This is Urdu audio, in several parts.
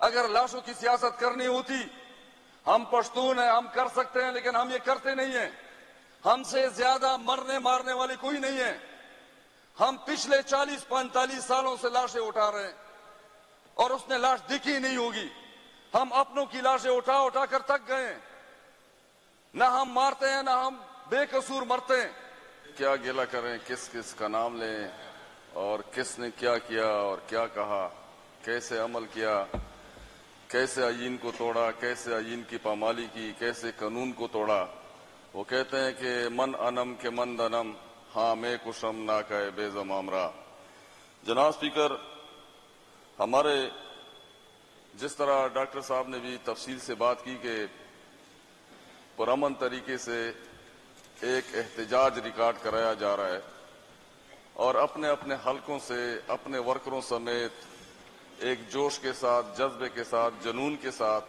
اگر لاشوں کی سیاست کرنی ہوتی، ہم پشتون ہیں، ہم کر سکتے ہیں، لیکن ہم یہ کرتے نہیں ہیں۔ ہم سے زیادہ مرنے مارنے والے کوئی نہیں ہیں۔ ہم پچھلے 40-45 سالوں سے لاشیں اٹھا رہے ہیں اور اس نے لاش دکھی نہیں ہوگی۔ ہم اپنوں کی لاشیں اٹھا اٹھا کر تک گئے ہیں۔ نہ ہم مارتے ہیں، نہ ہم بے قصور مرتے ہیں۔ کیا گلہ کریں، کس کس کا نام لیں، اور کس نے کیا کیا اور کیا کہا، کیسے عمل کیا، کیسے آئین کو توڑا، کیسے آئین کی پامالی کی، کیسے قانون کو توڑا۔ وہ کہتے ہیں کہ من انم کے من دنم، ہاں میں کشم نہ کہے بے زمامرا۔ جناب اسپیکر، ہمارے جس طرح ڈاکٹر صاحب نے بھی تفصیل سے بات کی کہ پرامن طریقے سے ایک احتجاج ریکارڈ کرایا جا رہا ہے اور اپنے اپنے حلقوں سے اپنے ورکروں سمیت ایک جوش کے ساتھ، جذبے کے ساتھ، جنون کے ساتھ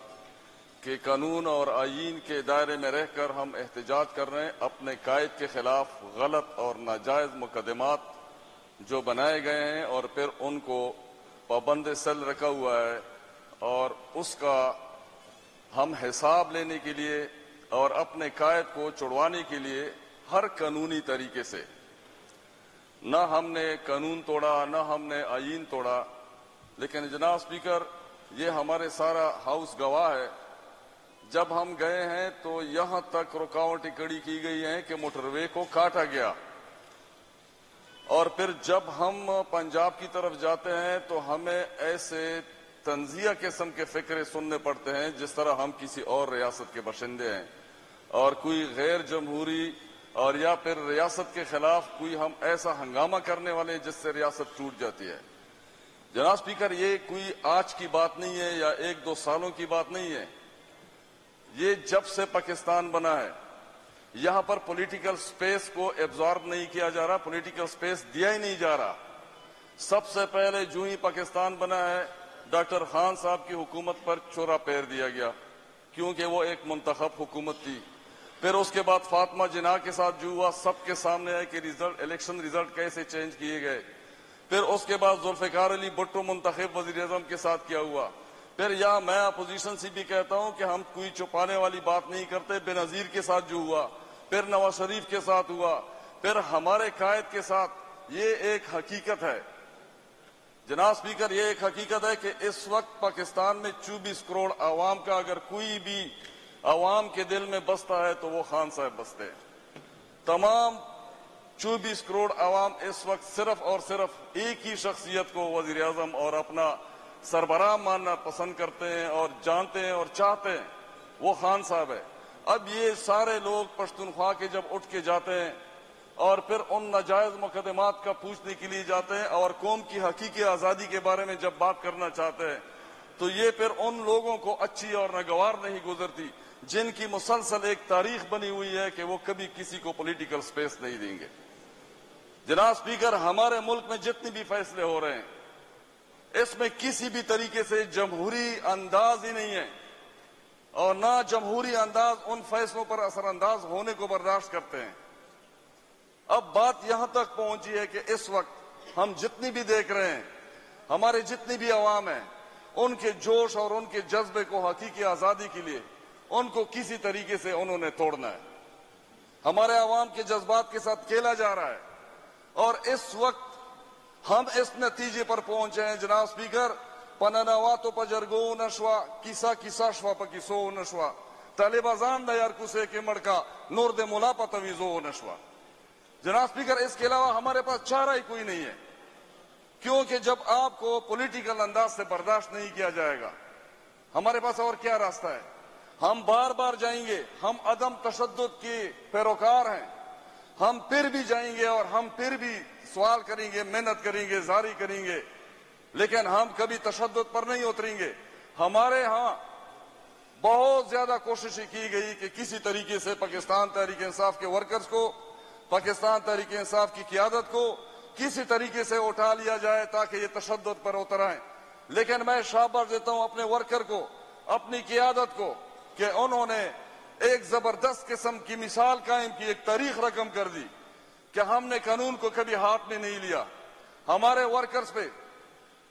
کہ قانون اور آئین کے دائرے میں رہ کر ہم احتجاج کر رہے ہیں اپنے قائد کے خلاف غلط اور ناجائز مقدمات جو بنائے گئے ہیں، اور پھر ان کو پابند سیل رکھا ہوا ہے، اور اس کا ہم حساب لینے کے لیے اور اپنے قائد کو چھڑوانے کے لیے ہر قانونی طریقے سے، نہ ہم نے قانون توڑا، نہ ہم نے آئین توڑا، لیکن جناب اسپیکر یہ ہمارے سارا ہاؤس گواہ ہے۔ جب ہم گئے ہیں تو یہاں تک رکاوٹیں کھڑی کی گئی ہیں کہ موٹر وے کو کاٹا گیا، اور پھر جب ہم پنجاب کی طرف جاتے ہیں تو ہمیں ایسے تنزیہ قسم کے فکرے سننے پڑتے ہیں جس طرح ہم کسی اور ریاست کے باشندے ہیں، اور کوئی غیر جمہوری اور یا پھر ریاست کے خلاف کوئی ہم ایسا ہنگامہ کرنے والے جس سے ریاست ٹوٹ جاتی ہے۔ جناب اسپیکر، یہ کوئی آج کی بات نہیں ہے یا 1-2 سالوں کی بات نہیں ہے، یہ جب سے پاکستان بنا ہے یہاں پر پولیٹیکل سپیس کو ایبزارب نہیں کیا جا رہا، پولیٹیکل سپیس دیا ہی نہیں جا رہا۔ سب سے پہلے جو ہی پاکستان بنا ہے ڈاکٹر خان صاحب کی حکومت پر چھرا پھیر دیا گیا کیونکہ وہ ایک منتخب حکومت تھی۔ پھر اس کے بعد فاطمہ جناح کے ساتھ جو ہوا سب کے سامنے ہے کہ الیکشن ریزلٹ کیسے چینج کیے گئے۔ پھر اس کے بعد ذوالفقار علی بھٹو منتخب وزیر اعظم کے ساتھ کیا ہوا۔ پھر یہاں میں اپوزیشن سے بھی کہتا ہوں کہ ہم کوئی چھپانے والی بات نہیں کرتے، بے نظیر کے ساتھ جو ہوا، پھر نواز شریف کے ساتھ ہوا، پھر ہمارے قائد کے ساتھ، یہ ایک حقیقت ہے جناب اسپیکر، یہ ایک حقیقت ہے کہ اس وقت پاکستان میں 24 کروڑ عوام کا اگر کوئی بھی عوام کے دل میں بستا ہے تو وہ خان صاحب بستے ہیں۔ تمام 24 کروڑ عوام اس وقت صرف اور صرف ایک ہی شخصیت کو وزیر اعظم اور اپنا سربراہ ماننا پسند کرتے ہیں اور جانتے ہیں اور چاہتے ہیں، وہ خان صاحب ہے۔ اب یہ سارے لوگ پشتونخوا کے جب اٹھ کے جاتے ہیں اور پھر ان ناجائز مقدمات کا پوچھنے کے لیے جاتے ہیں اور قوم کی حقیقی آزادی کے بارے میں جب بات کرنا چاہتے ہیں تو یہ پھر ان لوگوں کو اچھی اور ناگوار نہیں گزرتی جن کی مسلسل ایک تاریخ بنی ہوئی ہے کہ وہ کبھی کسی کو پولیٹیکل سپیس نہیں دیں گے۔ جناب اسپیکر، ہمارے ملک میں جتنے بھی فیصلے ہو رہے ہیں اس میں کسی بھی طریقے سے جمہوری انداز ہی نہیں ہے، اور نہ جمہوری انداز ان فیصلوں پر اثر انداز ہونے کو برداشت کرتے ہیں۔ اب بات یہاں تک پہنچی ہے کہ اس وقت ہم جتنی بھی دیکھ رہے ہیں، ہمارے جتنی بھی عوام ہیں، ان کے جوش اور ان کے جذبے کو حقیقی آزادی کے لیے ان کو کسی طریقے سے انہوں نے توڑنا ہے۔ ہمارے عوام کے جذبات کے ساتھ کھیلا جا رہا ہے، اور اس وقت ہم اس نتیجے پر پہنچے ہیں جناب اسپیکر، پننواتو پجرگو نشوا کیسا کیسا شوا پکیسو نشوا طالبازان دا یار کسے کے مڑکا نور دے ملا پتویزو نشوا۔ جناب اسپیکر، اس کے علاوہ ہمارے پاس چارہ ہی کوئی نہیں ہے، کیونکہ جب آپ کو پولیٹیکل انداز سے برداشت نہیں کیا جائے گا ہمارے پاس اور کیا راستہ ہے؟ ہم بار بار جائیں گے، ہم عدم تشدد کے پیروکار ہیں، ہم پھر بھی جائیں گے اور ہم پھر بھی سوال کریں گے، محنت کریں گے، زاری کریں گے، لیکن ہم کبھی تشدد پر نہیں اتریں گے۔ ہمارے ہاں بہت زیادہ کوششیں کی گئی کہ کسی طریقے سے پاکستان تحریک انصاف کے ورکرز کو، پاکستان تحریک انصاف کی قیادت کو کسی طریقے سے اٹھا لیا جائے تاکہ یہ تشدد پر اتر آئیں، لیکن میں شاباش دیتا ہوں اپنے ورکر کو، اپنی قیادت کو، کہ انہوں نے ایک زبردست قسم کی مثال قائم کی، ایک تاریخ رقم کر دی کہ ہم نے قانون کو کبھی ہاتھ میں نہیں لیا۔ ہمارے ورکرز پہ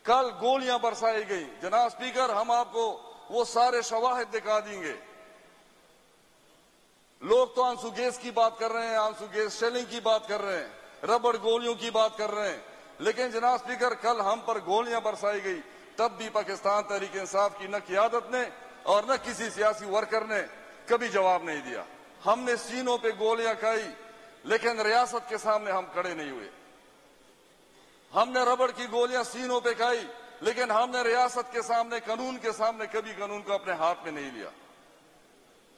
کل گولیاں برسائی گئی. جناب اسپیکر, ہم آپ کو وہ سارے شواہد دکھا دیں گے. لوگ تو آنسو گیس کی بات کر رہے ہیں, آنسو گیس شیلنگ کی بات کر رہے ہیں, ربڑ گولیوں کی بات کر رہے ہیں, لیکن جناب اسپیکر کل ہم پر گولیاں برسائی گئی, تب بھی پاکستان تحریک انصاف کی نہ قیادت نے اور نہ کسی سیاسی ورکر نے کبھی جواب نہیں دیا. ہم نے سینوں پہ گولیاں کھائی لیکن ریاست کے سامنے ہم کھڑے نہیں ہوئے. ہم نے ربڑ کی گولیاں سینوں پہ کھائی لیکن ہم نے ریاست کے سامنے, قانون کے سامنے کبھی قانون کو اپنے ہاتھ میں نہیں لیا.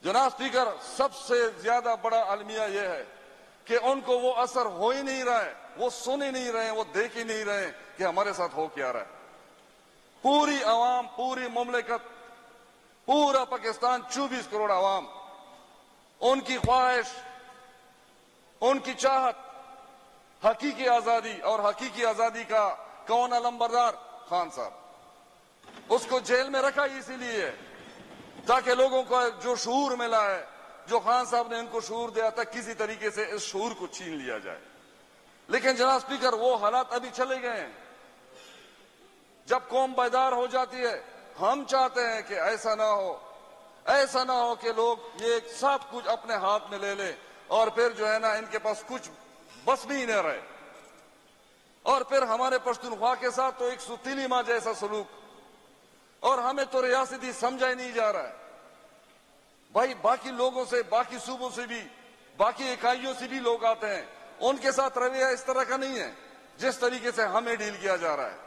جناب اسپیکر, سب سے زیادہ بڑا المیہ یہ ہے کہ ان کو وہ اثر ہو ہی نہیں رہا ہے, وہ سن ہی نہیں رہے ہیں, وہ دیکھ ہی نہیں رہے ہیں کہ ہمارے ساتھ ہو کیا رہا ہے. پوری عوام, پوری مملکت, پورا پاکستان, 24 کروڑ عوام, ان کی خواہش, ان کی چاہت حقیقی آزادی, اور حقیقی آزادی کا کون علمبردار؟ خان صاحب. اس کو جیل میں رکھا ہی اسی لیے تاکہ لوگوں کو جو شعور ملا ہے, جو خان صاحب نے ان کو شعور دیا تھا, کسی طریقے سے اس شعور کو چھین لیا جائے. لیکن جناب اسپیکر, وہ حالات ابھی چلے گئے ہیں. جب قوم بیدار ہو جاتی ہے, ہم چاہتے ہیں کہ ایسا نہ ہو, ایسا نہ ہو کہ لوگ یہ سب کچھ اپنے ہاتھ میں لے لیں اور پھر جو ہے نا ان کے پاس کچھ بس بھی نہ رہے, اور پھر ہمارے پشتونخوا کے ساتھ تو ایک ستیلی ماں جیسا سلوک, اور ہمیں تو ریاستی سمجھا ہی نہیں جا رہا ہے. بھائی باقی لوگوں سے, باقی صوبوں سے بھی, باقی اکائیوں سے بھی لوگ آتے ہیں, ان کے ساتھ رویہ اس طرح کا نہیں ہے جس طریقے سے ہمیں ڈیل کیا جا رہا ہے.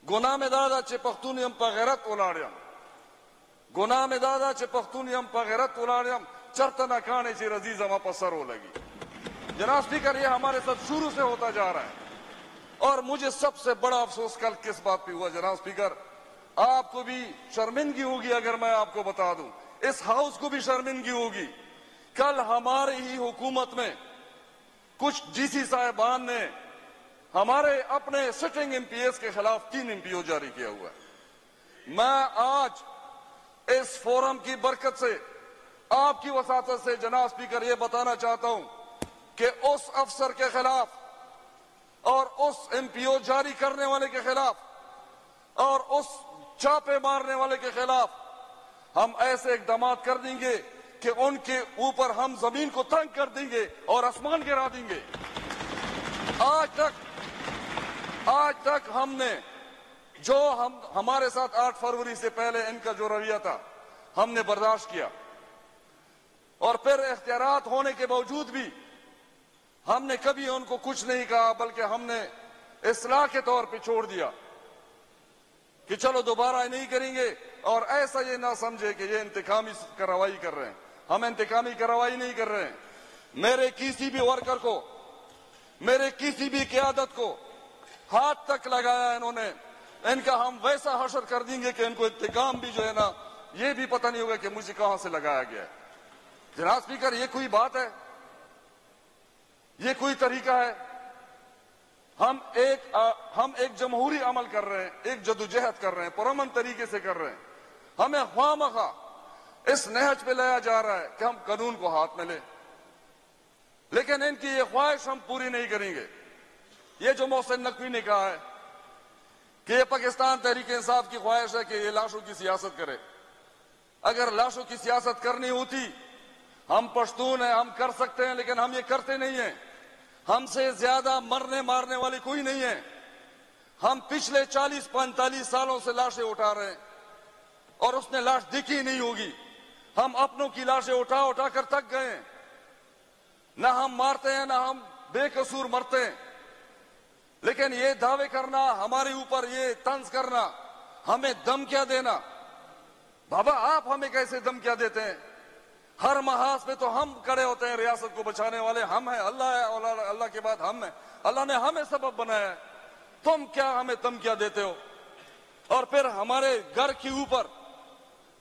گناہ میں دادا چھ پختونیم پا غیرت اولادیم, گناہ میں دادا چھ پختونیم پا غیرت اولادیم, چرتنا کانے چھ رزیزم اپا سر ہو لگی. جناب اسپیکر, یہ ہمارے ساتھ شروع سے ہوتا جا رہا ہے. اور مجھے سب سے بڑا افسوس کل کس بات پہ ہوا جناب اسپیکر, آپ کو بھی شرمندگی ہوگی اگر میں آپ کو بتا دوں, اس ہاؤس کو بھی شرمندگی ہوگی. کل ہماری ہی حکومت میں کچھ ڈی سی صاحبان نے ہمارے اپنے سٹنگ ایم پی ایس کے خلاف 3 MPO جاری کیا ہوا ہے. میں آج اس فورم کی برکت سے, آپ کی وساطت سے جناب اسپیکر یہ بتانا چاہتا ہوں کہ اس افسر کے خلاف اور اس MPO جاری کرنے والے کے خلاف اور اس چھاپے مارنے والے کے خلاف ہم ایسے اقدامات کر دیں گے کہ ان کے اوپر ہم زمین کو تنگ کر دیں گے اور آسمان گرا دیں گے. آج تک ہم نے جو ہمارے ساتھ 8 فروری سے پہلے ان کا جو رویہ تھا ہم نے برداشت کیا, اور پھر اختیارات ہونے کے باوجود بھی ہم نے کبھی ان کو کچھ نہیں کہا, بلکہ ہم نے اصلاح کے طور پہ چھوڑ دیا کہ چلو دوبارہ نہیں کریں گے. اور ایسا یہ نہ سمجھے کہ یہ انتقامی کارروائی کر رہے ہیں, ہم انتقامی کارروائی نہیں کر رہے ہیں. میرے کسی بھی ورکر کو, میرے کسی بھی قیادت کو ہاتھ تک لگایا انہوں نے, ان کا ہم ویسا حشر کر دیں گے کہ ان کو انتقام بھی جو ہے نا یہ بھی پتہ نہیں ہوگا کہ مجھے کہاں سے لگایا گیا ہے. جناب اسپیکر, یہ کوئی بات ہے؟ یہ کوئی طریقہ ہے؟ ہم ایک جمہوری عمل کر رہے ہیں, ایک جدوجہد کر رہے ہیں, پرامن طریقے سے کر رہے ہیں. ہمیں خواہ مخواہ اس نہج پہ لایا جا رہا ہے کہ ہم قانون کو ہاتھ میں لیں, لیکن ان کی یہ خواہش ہم پوری نہیں کریں گے. یہ جو محسن نقوی نے کہا ہے کہ یہ پاکستان تحریک انصاف کی خواہش ہے کہ یہ لاشوں کی سیاست کرے, اگر لاشوں کی سیاست کرنی ہوتی, ہم پشتون ہیں, ہم کر سکتے ہیں, لیکن ہم یہ کرتے نہیں ہیں. ہم سے زیادہ مرنے مارنے والے کوئی نہیں ہے. ہم پچھلے 40-45 سالوں سے لاشیں اٹھا رہے ہیں اور اس نے لاش دکھی نہیں ہوگی. ہم اپنوں کی لاشیں اٹھا اٹھا کر تک گئے ہیں. نہ ہم مارتے ہیں, نہ ہم بے قصور مرتے ہیں, لیکن یہ دعوے کرنا, ہمارے اوپر یہ طنز کرنا, ہمیں دم کیا دینا. بابا آپ ہمیں کیسے دم کیا دیتے ہیں؟ ہر محاذ پہ تو ہم کھڑے ہوتے ہیں, ریاست کو بچانے والے ہم ہیں, اللہ ہے, اور اللہ کے بعد ہم ہیں. اللہ نے ہمیں سبب بنایا ہے, تم کیا ہمیں دم کیا دیتے ہو؟ اور پھر ہمارے گھر کے اوپر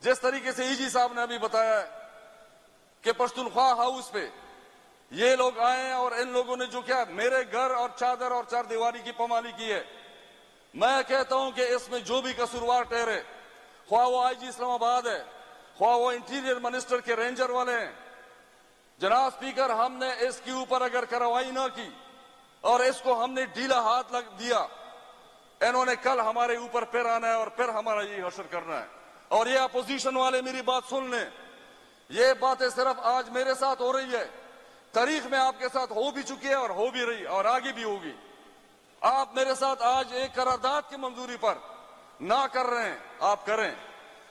جس طریقے سے ایجی صاحب نے ابھی بتایا ہے کہ پشتونخوا ہاؤس پہ یہ لوگ آئے ہیں اور ان لوگوں نے جو کیا میرے گھر اور چادر اور چار دیواری کی پامالی کی ہے. میں کہتا ہوں کہ اس میں جو بھی قصوروار ٹھہرے, خواہ وہ آئی جی اسلام آباد ہے, خواہ وہ انٹیریئر منسٹر کے رینجر والے ہیں, جناب اسپیکر ہم نے اس کے اوپر اگر کارروائی نہ کی اور اس کو ہم نے ڈھیلا ہاتھ لگ دیا انہوں نے کل ہمارے اوپر پھر آنا ہے اور پھر ہمارا یہی حشر کرنا ہے. اور یہ اپوزیشن والے میری بات سن لیں, یہ باتیں صرف آج میرے ساتھ ہو رہی ہے, تاریخ میں آپ کے ساتھ ہو بھی چکی ہے اور ہو بھی رہی اور آگے بھی ہوگی. آپ میرے ساتھ آج ایک قرارداد کی منظوری پر نہ کر رہے ہیں, آپ کریں,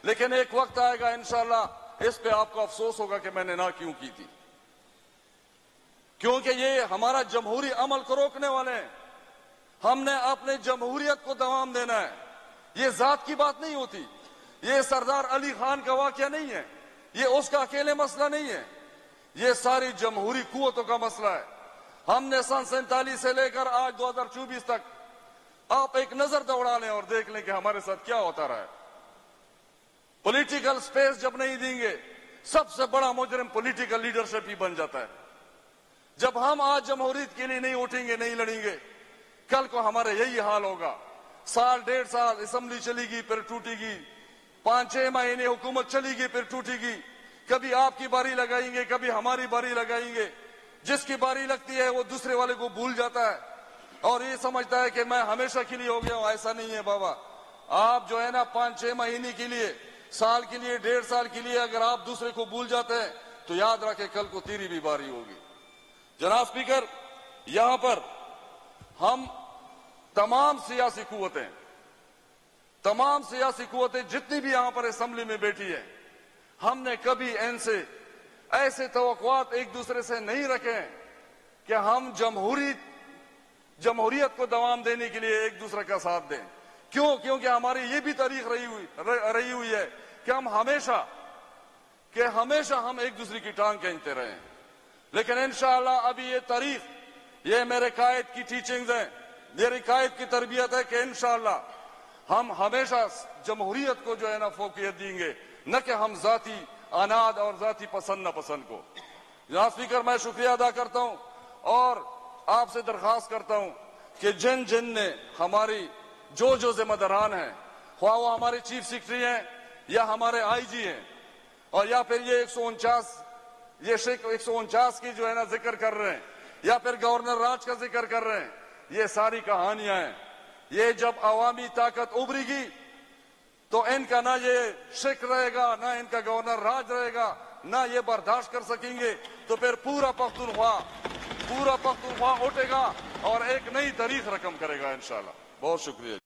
لیکن ایک وقت آئے گا انشاءاللہ اس پہ آپ کو افسوس ہوگا کہ میں نے نہ کیوں کی تھی, کیونکہ یہ ہمارا جمہوری عمل کو روکنے والے ہیں. ہم نے اپنے جمہوریت کو دوام دینا ہے. یہ ذات کی بات نہیں ہوتی, یہ سردار علی خان کا واقعہ نہیں ہے, یہ اس کا اکیلے مسئلہ نہیں ہے, یہ ساری جمہوری قوتوں کا مسئلہ ہے. ہم نے سن 47 سے لے کر آج 2024 تک آپ ایک نظر دوڑا لیں اور دیکھ لیں کہ ہمارے ساتھ کیا ہوتا رہا ہے. پولیٹیکل سپیس جب نہیں دیں گے, سب سے بڑا مجرم پولیٹیکل لیڈرشپ ہی بن جاتا ہے. جب ہم آج جمہوریت کے لیے نہیں اٹھیں گے, نہیں لڑیں گے, کل کو ہمارا یہی حال ہوگا. سال 1.5 سال اسمبلی چلی گی پھر ٹوٹے گی, 5-6 مہینے حکومت چلی گی پھر ٹوٹے گی. کبھی آپ کی باری لگائیں گے, کبھی ہماری باری لگائیں گے. جس کی باری لگتی ہے وہ دوسرے والے کو بھول جاتا ہے اور یہ سمجھتا ہے کہ میں ہمیشہ کے لیے ہو گیا ہوں. ایسا نہیں ہے بابا. آپ جو ہے نا 5-6 مہینے کے لیے, سال کے لیے, 1.5 سال کے لیے اگر آپ دوسرے کو بھول جاتے ہیں تو یاد رکھیں کل کو تیری بھی باری ہوگی. جناب اسپیکر, یہاں پر ہم تمام سیاسی قوتیں جتنی بھی یہاں پر اسمبلی میں بیٹھی ہیں, ہم نے کبھی ان سے ایسے توقعات ایک دوسرے سے نہیں رکھے ہیں کہ ہم جمہوریت کو دوام دینے کے لیے ایک دوسرے کا ساتھ دیں. کیونکہ ہماری یہ بھی تاریخ رہی ہوئی ہے کہ ہمیشہ ہم ایک دوسرے کی ٹانگ کھینچتے رہے ہیں. لیکن انشاءاللہ ابھی یہ تاریخ, یہ میرے قائد کی ٹیچنگز ہیں, میری قائد کی تربیت ہے کہ انشاءاللہ ہم ہمیشہ جمہوریت کو جو ہے نا فوقیت دیں گے, نہ کہ ہم ذاتی اناد اور ذاتی پسند ناپسند کو. جناب اسپیکر, میں شکریہ ادا کرتا ہوں اور آپ سے درخواست کرتا ہوں کہ جن نے ہماری جو ذمہ داران ہیں, خواہ وہ ہمارے چیف سیکرٹری ہیں یا ہمارے آئی جی ہیں, اور یا پھر یہ 149 کی جو ہے نا ذکر کر رہے ہیں, یا پھر گورنر راج کا ذکر کر رہے ہیں, یہ ساری کہانیاں ہیں. یہ جب عوامی طاقت ابھرے گی تو ان کا نہ یہ شک رہے گا, نہ ان کا گورنر راج رہے گا, نہ یہ برداشت کر سکیں گے. تو پھر پورا پختونخوا اٹھے گا اور ایک نئی تاریخ رقم کرے گا انشاءاللہ. بہت شکریہ.